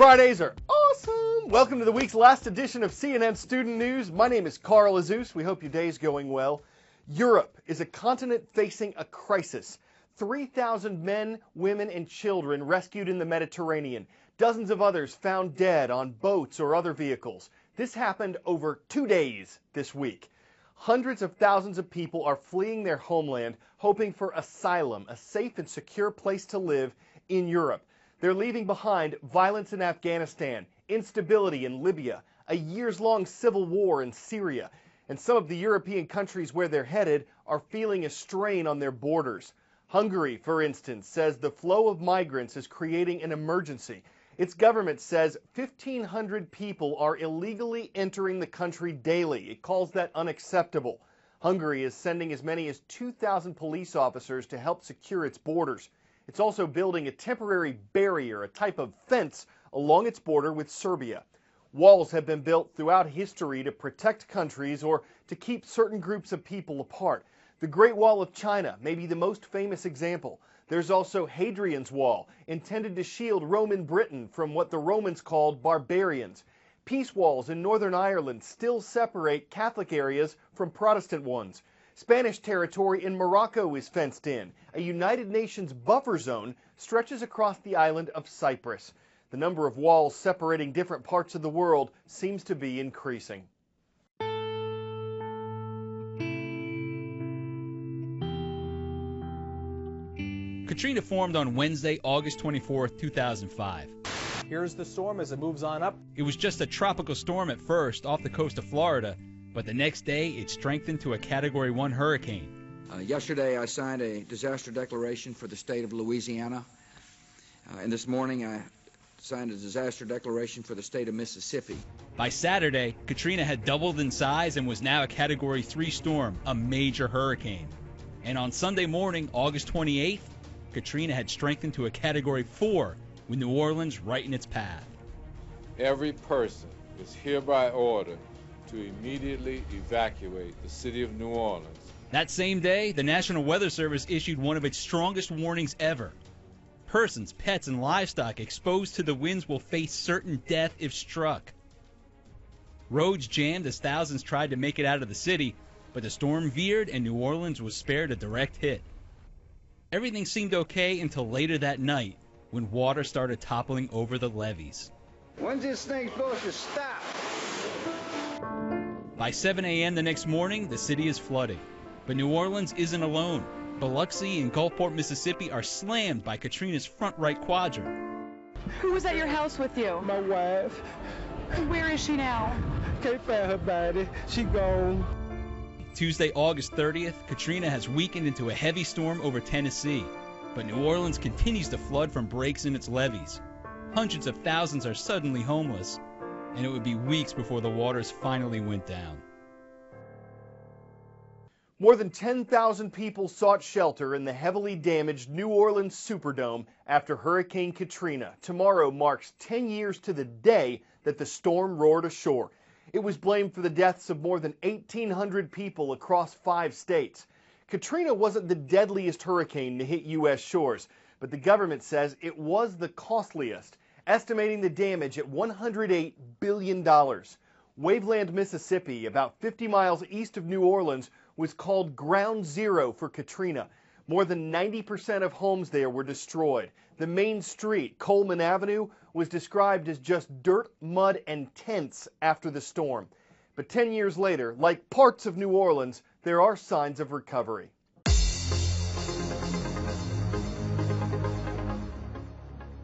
Fridays are awesome! Welcome to the week's last edition of CNN Student News. My name is Carl Azus. We hope your day's going well. Europe is a continent facing a crisis. 3,000 men, women, and children rescued in the Mediterranean. Dozens of others found dead on boats or other vehicles. This happened over 2 days this week. Hundreds of thousands of people are fleeing their homeland, hoping for asylum, a safe and secure place to live in Europe. They're leaving behind violence in Afghanistan, instability in Libya, a years-long civil war in Syria, and some of the European countries where they're headed are feeling a strain on their borders. Hungary, for instance, says the flow of migrants is creating an emergency. Its government says 1,500 people are illegally entering the country daily. It calls that unacceptable. Hungary is sending as many as 2,000 police officers to help secure its borders. It's also building a temporary barrier, a type of fence, along its border with Serbia. Walls have been built throughout history to protect countries or to keep certain groups of people apart. The Great Wall of China may be the most famous example. There's also Hadrian's Wall, intended to shield Roman Britain from what the Romans called barbarians. Peace walls in Northern Ireland still separate Catholic areas from Protestant ones. Spanish territory in Morocco is fenced in. A United Nations buffer zone stretches across the island of Cyprus. The number of walls separating different parts of the world seems to be increasing. Katrina formed on Wednesday, August 24, 2005. Here's the storm as it moves on up. It was just a tropical storm at first off the coast of Florida, but the next day it strengthened to a Category 1 hurricane. Yesterday I signed a disaster declaration for the state of Louisiana, and this morning I signed a disaster declaration for the state of Mississippi. By Saturday, Katrina had doubled in size and was now a Category 3 storm, a major hurricane. And on Sunday morning, August 28th, Katrina had strengthened to a Category 4, with New Orleans right in its path. Every person is hereby ordered to immediately evacuate the city of New Orleans. That same day, the National Weather Service issued one of its strongest warnings ever. Persons, pets, and livestock exposed to the winds will face certain death if struck. Roads jammed as thousands tried to make it out of the city, but the storm veered and New Orleans was spared a direct hit. Everything seemed okay until later that night, when water started toppling over the levees. When's this thing supposed to stop? By 7 a.m. the next morning, the city is flooded. But New Orleans isn't alone. Biloxi and Gulfport, Mississippi are slammed by Katrina's front right quadrant. Who was at your house with you? My wife. Where is she now? Can't find her body. She gone. Tuesday, August 30th, Katrina has weakened into a heavy storm over Tennessee. But New Orleans continues to flood from breaks in its levees. Hundreds of thousands are suddenly homeless, and it would be weeks before the waters finally went down. More than 10,000 people sought shelter in the heavily damaged New Orleans Superdome after Hurricane Katrina. Tomorrow marks 10 years to the day that the storm roared ashore. It was blamed for the deaths of more than 1,800 people across 5 states. Katrina wasn't the deadliest hurricane to hit U.S. shores, but the government says it was the costliest, estimating the damage at $108 billion. Waveland, Mississippi, about 50 miles east of New Orleans, was called ground zero for Katrina. More than 90% of homes there were destroyed. The main street, Coleman Avenue, was described as just dirt, mud, and tents after the storm. But 10 years later, like parts of New Orleans, there are signs of recovery.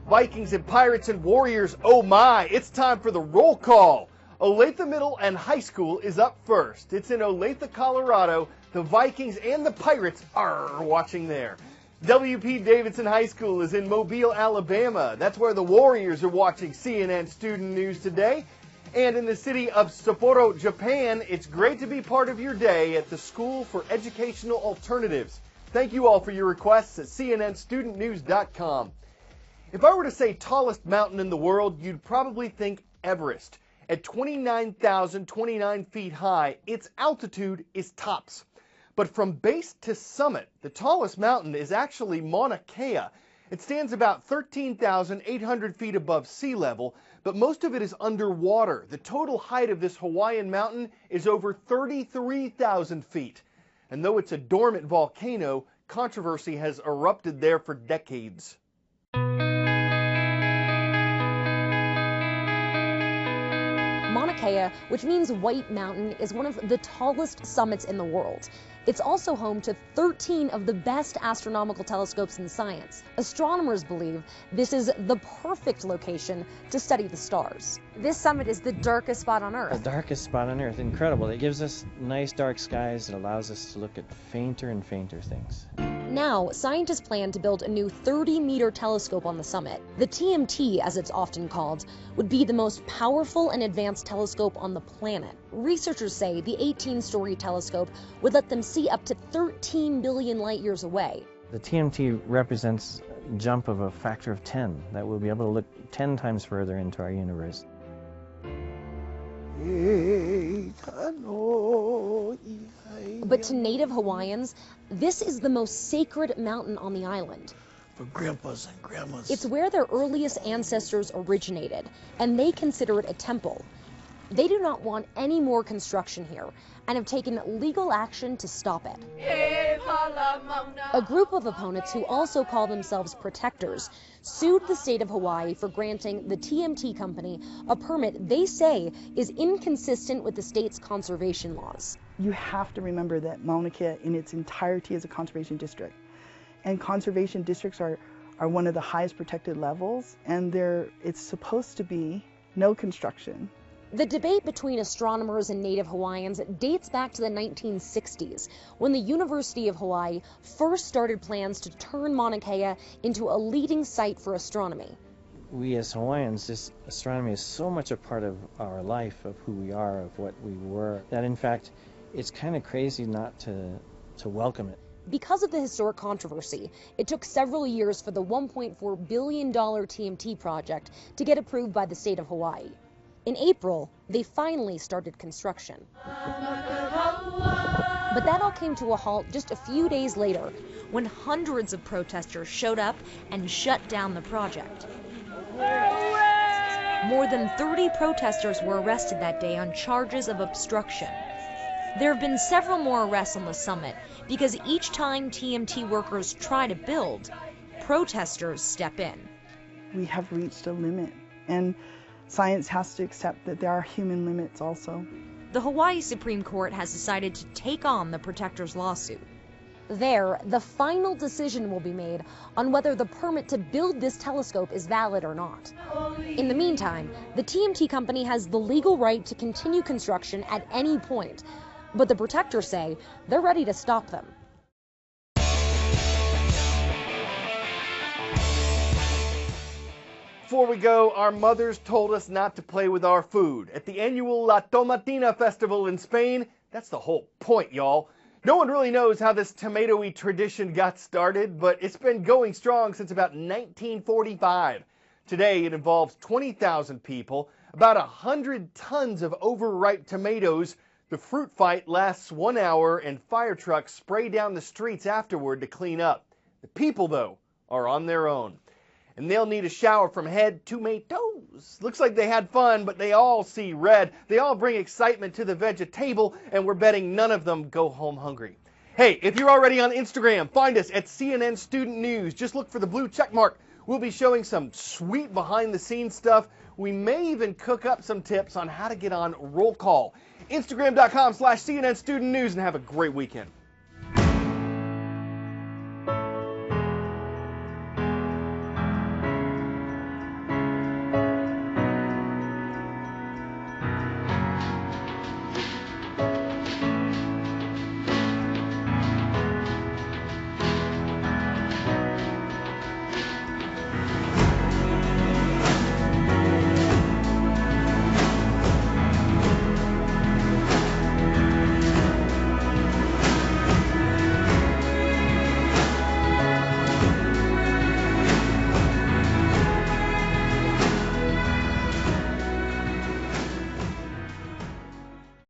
Vikings and Pirates and Warriors, oh my, it's time for the roll call. Olathe Middle and High School is up first. It's in Olathe, Colorado. The Vikings and the Pirates are watching there. W.P. Davidson High School is in Mobile, Alabama. That's where the Warriors are watching CNN Student News today. And in the city of Sapporo, Japan, it's great to be part of your day at the School for Educational Alternatives. Thank you all for your requests at cnnstudentnews.com. If I were to say tallest mountain in the world, you'd probably think Everest. At 29,029 feet high, its altitude is tops. But from base to summit, the tallest mountain is actually Mauna Kea. It stands about 13,800 feet above sea level, but most of it is underwater. The total height of this Hawaiian mountain is over 33,000 feet. And though it's a dormant volcano, controversy has erupted there for decades. Mauna Kea, which means White Mountain, is one of the tallest summits in the world. It's also home to 13 of the best astronomical telescopes in science. Astronomers believe this is the perfect location to study the stars. This summit is the darkest spot on Earth. The darkest spot on Earth. Incredible. It gives us nice dark skies. It allows us to look at fainter and fainter things. Now, scientists plan to build a new 30-meter telescope on the summit. The TMT, as it's often called, would be the most powerful and advanced telescope on the planet. Researchers say the 18-story telescope would let them see up to 13 billion light years away. The TMT represents a jump of a factor of 10, that we'll be able to look 10 times further into our universe. But to native Hawaiians, this is the most sacred mountain on the island. For grandpas and grandmas. It's where their earliest ancestors originated, and they consider it a temple. They do not want any more construction here and have taken legal action to stop it. A group of opponents who also call themselves protectors sued the state of Hawaii for granting the TMT company a permit they say is inconsistent with the state's conservation laws. You have to remember that Mauna Kea in its entirety is a conservation district. And conservation districts are one of the highest protected levels, and it's supposed to be no construction. The debate between astronomers and native Hawaiians dates back to the 1960s, when the University of Hawaii first started plans to turn Mauna Kea into a leading site for astronomy. We as Hawaiians, this astronomy is so much a part of our life, of who we are, of what we were, that in fact it's kind of crazy not to welcome it. Because of the historic controversy, it took several years for the $1.4 billion TMT project to get approved by the state of Hawaii. In April, they finally started construction. But that all came to a halt just a few days later, when hundreds of protesters showed up and shut down the project. More than 30 protesters were arrested that day on charges of obstruction. There have been several more arrests on the summit because each time TMT workers try to build, protesters step in. We have reached a limit, and science has to accept that there are human limits also. The Hawaii Supreme Court has decided to take on the protectors' lawsuit. There, the final decision will be made on whether the permit to build this telescope is valid or not. In the meantime, the TMT company has the legal right to continue construction at any point, but the protectors say they're ready to stop them. Before we go, our mothers told us not to play with our food. At the annual La Tomatina Festival in Spain, that's the whole point, y'all. No one really knows how this tomatoey tradition got started, but it's been going strong since about 1945. Today, it involves 20,000 people, about 100 tons of overripe tomatoes. The fruit fight lasts 1 hour, and fire trucks spray down the streets afterward to clean up. The people, though, are on their own. And they'll need a shower from head to toes. Looks like they had fun, but they all see red. They all bring excitement to the vegetable, and we're betting none of them go home hungry. Hey, if you're already on Instagram, find us at CNN Student News. Just look for the blue check mark. We'll be showing some sweet behind-the-scenes stuff. We may even cook up some tips on how to get on roll call. Instagram.com/CNN Student News, and have a great weekend.